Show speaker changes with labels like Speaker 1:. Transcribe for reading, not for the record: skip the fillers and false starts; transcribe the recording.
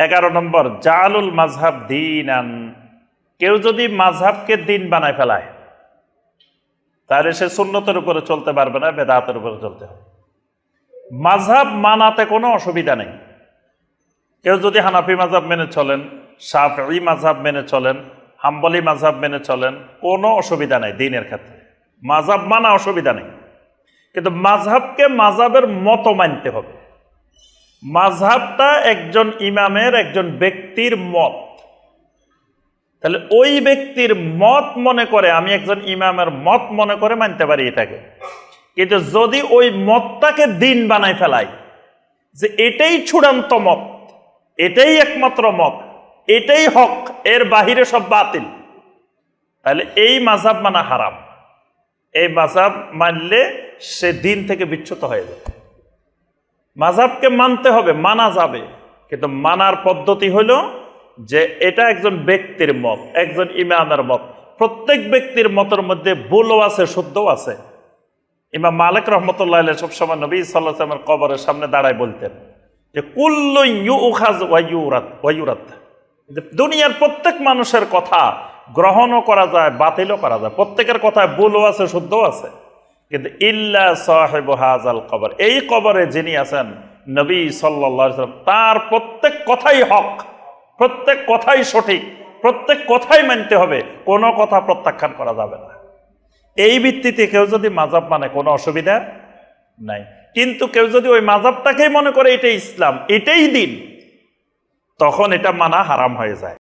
Speaker 1: 11 নম্বর, জালুল মাযহাব দীনান, কেউ যদি মাযহাবকে দিন বানায় ফেলায় তাহলে সে সুন্নতের উপরে চলতে পারবে না, বেদাতের উপরে চলতে হবে। মাযহাব মানাতে কোনো অসুবিধা নেই। কেউ যদি হানাফি মাযহাব মেনে চলেন, শাফিঈ মাযহাব মেনে চলেন, হাম্বলি মাযহাব মেনে চলেন, কোনো অসুবিধা নেই দ্বীনের ক্ষেত্রে। মাযহাব মানা অসুবিধা নেই, কিন্তু মাযহাবকে মাযহাবের মতো মানতে হবে। মাযহাবটা একজন ইমামের, একজন ব্যক্তির মত, তাহলে ওই ব্যক্তির মত মনে করে, আমি একজন ইমামের মত মনে করে মানতে পারি এটাকে। কিন্তু যদি ওই মতটাকে দিন বানাই ফেলাই, যে এটাই চূড়ান্ত মত, এটাই একমাত্র মত, এটাই হক, এর বাহিরে সব বাতিল, তাহলে এই মাযহাব মানা হারাম। এই মাযহাব মানলে সে দিন থেকে বিচ্যুত হয়ে যাবে। মাযহাবকে মানতে হবে, মানা যাবে, কিন্তু মানার পদ্ধতি হলো যে এটা একজন ব্যক্তির মত, একজন ইমামের মত। প্রত্যেক ব্যক্তির মতের মধ্যে ভুলও আছে, শুদ্ধও আছে। ইমাম মালিক রহমতুল্লাহ আলাইহি সবসময় নবী সাল্লাল্লাহু আলাইহি ওয়াসাল্লামের কবরের সামনে দাঁড়ায় বলতেন যে কুল্লু ইউখায ওয়া ইউরাদ, দুনিয়ার প্রত্যেক মানুষের কথা গ্রহণও করা যায়, বাতিলও করা যায়। প্রত্যেকের কথায় ভুলও আছে, শুদ্ধও আছে, কিন্তু ইল্লা সাহিবু হাযাল কবর, এই কবরে যিনি আছেন নবী সাল্লাল্লাহু আলাইহি ওয়াসাল্লাম, তার প্রত্যেক কথাই হক, প্রত্যেক কথাই সঠিক, প্রত্যেক কথাই মানতে হবে, কোনো কথা প্রত্যাখ্যান করা যাবে না। এই ভিত্তিতে কেউ যদি মাযহাব মানে কোনো অসুবিধা নাই। কিন্তু কেউ যদি ওই মাযহাবটাকেই মনে করে এটাই ইসলাম, এটাই দিন, তখন এটা মানা হারাম হয়ে যায়।